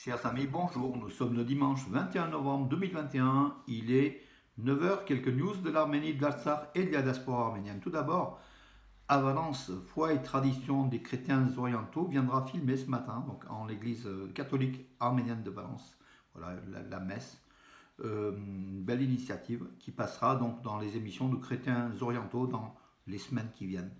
Chers amis, bonjour. Nous sommes le dimanche 21 novembre 2021. Il est 9 heures. Quelques news de l'Arménie, de l'Artsakh et de la diaspora arménienne. Tout d'abord, à Valence, foi et tradition des chrétiens orientaux viendra filmer ce matin donc en l'église catholique arménienne de Valence. Voilà la messe. Une belle initiative qui passera donc dans les émissions de chrétiens orientaux dans les semaines qui viennent.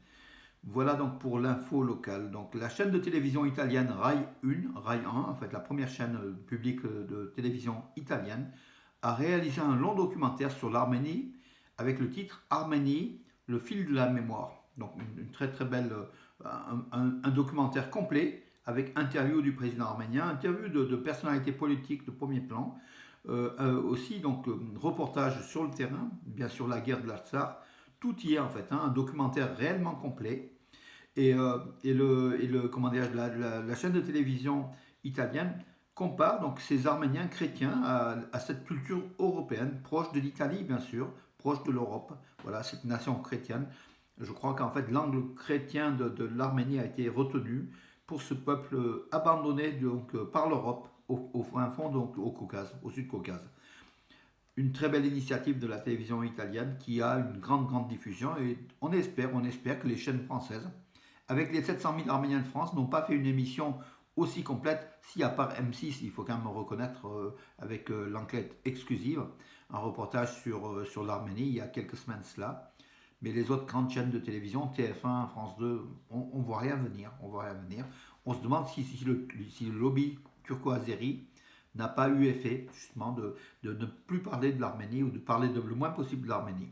Voilà donc pour l'info locale. Donc la chaîne de télévision italienne Rai 1, en fait la première chaîne publique de télévision italienne, a réalisé un long documentaire sur l'Arménie avec le titre Arménie, le fil de la mémoire. Donc une très très belle, un documentaire complet avec interview du président arménien, interview de personnalités politiques de premier plan, aussi donc reportage sur le terrain, bien sûr la guerre de l'Artsakh, tout y est en fait, un documentaire réellement complet. Comment dire, la chaîne de télévision italienne compare donc ces Arméniens chrétiens à cette culture européenne, proche de l'Italie bien sûr, proche de l'Europe, voilà, cette nation chrétienne. Je crois qu'en fait l'angle chrétien de l'Arménie a été retenu pour ce peuple abandonné donc, par l'Europe au fin fond, donc au Caucase, au Sud-Caucase. Une très belle initiative de la télévision italienne qui a une grande diffusion et on espère que les chaînes françaises avec les 700 000 Arméniens de France, n'ont pas fait une émission aussi complète, si à part M6, il faut quand même reconnaître, avec l'enquête exclusive, un reportage sur l'Arménie il y a quelques semaines cela. Mais les autres grandes chaînes de télévision, TF1, France 2, on ne voit rien venir. On se demande si le lobby turco-azéri n'a pas eu effet, justement, de ne plus parler de l'Arménie ou de parler le moins possible de l'Arménie.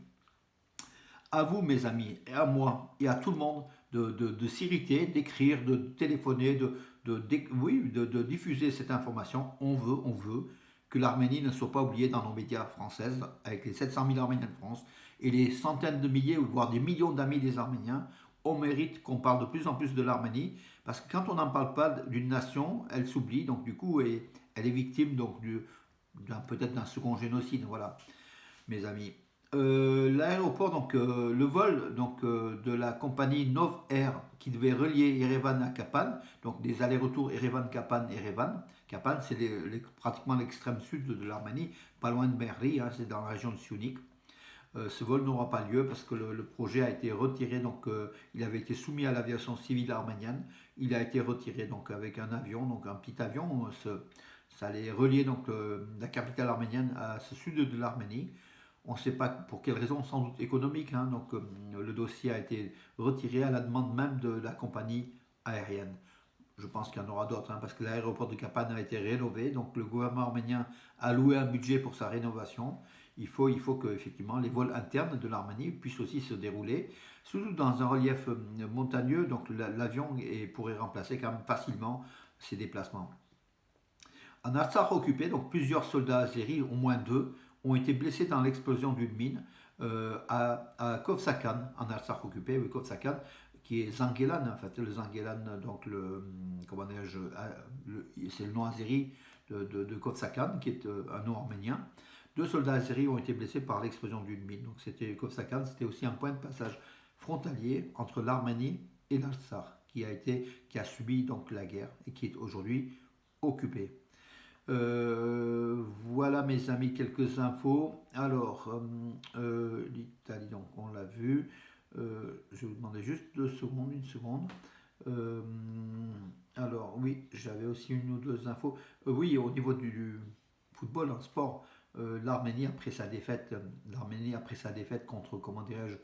À vous, mes amis, et à moi, et à tout le monde, de s'irriter, d'écrire, de téléphoner, de diffuser cette information. On veut que l'Arménie ne soit pas oubliée dans nos médias français, avec les 700 000 Arméniens de France et les centaines de milliers, voire des millions d'amis des Arméniens. On mérite qu'on parle de plus en plus de l'Arménie, parce que quand on n'en parle pas d'une nation, elle s'oublie, donc du coup, elle est victime donc, peut-être d'un second génocide. Voilà, mes amis. L'aéroport, donc le vol de la compagnie Nov Air qui devait relier Erevan à Kapan, donc des allers-retours Erevan-Kapan, Erevan. Kapan, c'est pratiquement l'extrême sud de l'Arménie, pas loin de Merli, hein, c'est dans la région de Syunik. Ce vol n'aura pas lieu parce que le projet a été retiré, donc il avait été soumis à l'aviation civile arménienne. Il a été retiré donc avec un avion, donc un petit avion. Ça allait relier donc la capitale arménienne à ce sud de l'Arménie. On ne sait pas pour quelle raison, sans doute économique. Hein, donc le dossier a été retiré à la demande même de la compagnie aérienne. Je pense qu'il y en aura d'autres, hein, parce que l'aéroport de Kapan a été rénové. Donc le gouvernement arménien a alloué un budget pour sa rénovation. Il faut que effectivement les vols internes de l'Arménie puissent aussi se dérouler, surtout dans un relief montagneux. Donc l'avion pourrait remplacer quand même facilement ces déplacements. En Artsakh occupé, donc plusieurs soldats azéris, au moins deux, ont été blessés dans l'explosion d'une mine à Kovsakan, en Artsakh occupé, oui, Kovsakan, qui est Zangelan, en fait, le Zangelan, donc comment c'est le nom azéri de Kovsakan, qui est un nom arménien. Deux soldats azéris ont été blessés par l'explosion d'une mine. Donc Kovsakan, c'était aussi un point de passage frontalier entre l'Arménie et l'Artsakh, qui a subi donc la guerre et qui est aujourd'hui occupé. Voilà mes amis, quelques infos. Alors, l'Italie, donc on l'a vu. Je vais vous demander juste une seconde. Euh, alors oui, j'avais aussi une ou deux infos. Oui, au niveau du football, en sport, l'Arménie après sa défaite, contre, comment dirais-je,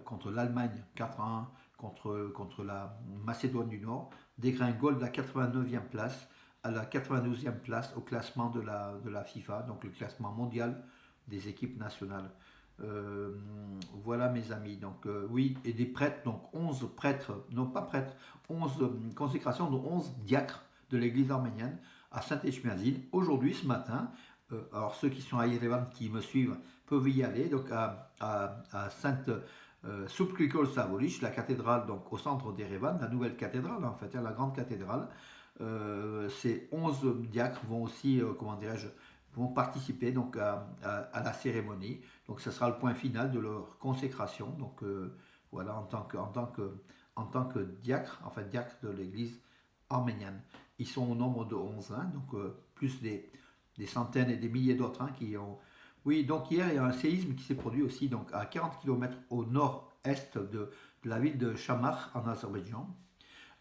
contre l'Allemagne 4-1, contre la Macédoine du Nord, dégringole de la 89e place à la 92e place au classement de la FIFA, donc le classement mondial des équipes nationales. Voilà mes amis, donc oui, et des prêtres, donc 11 prêtres, non pas prêtres, 11 consécrations de 11 diacres de l'église arménienne à Saint-Echmiadzin, aujourd'hui, ce matin. Alors ceux qui sont à Yerevan, qui me suivent, peuvent y aller, donc à Sainte Subkrikol Savolish, la cathédrale donc au centre d'Erevan, la nouvelle cathédrale en fait, la grande cathédrale. Ces 11 diacres vont aussi, comment dirais-je, vont participer donc à la cérémonie. Donc ce sera le point final de leur consécration. Donc voilà, en tant que diacre, en fait diacre de l'église arménienne. Ils sont au nombre de 11, hein, donc plus des centaines et des milliers d'autres hein, qui ont... Oui, donc hier, il y a un séisme qui s'est produit aussi donc, à 40 km au nord-est de la ville de Chamar en Azerbaïdjan.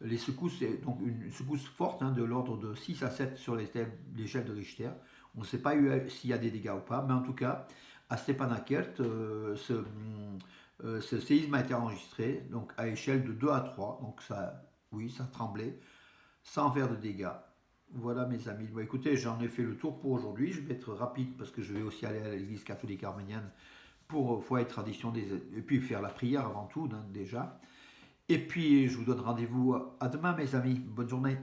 Les secousses, c'est donc une secousse forte hein, de l'ordre de 6 à 7 sur l'échelle de Richter. On ne sait pas s'il y a des dégâts ou pas, mais en tout cas, à Stepanakert, ce séisme a été enregistré donc à échelle de 2 à 3. Donc ça, oui, ça tremblait sans faire de dégâts. Voilà mes amis. Bon, écoutez, j'en ai fait le tour pour aujourd'hui. Je vais être rapide parce que je vais aussi aller à l'église catholique arménienne pour foi et tradition et puis faire la prière avant tout hein, déjà. Et puis je vous donne rendez-vous à demain mes amis. Bonne journée.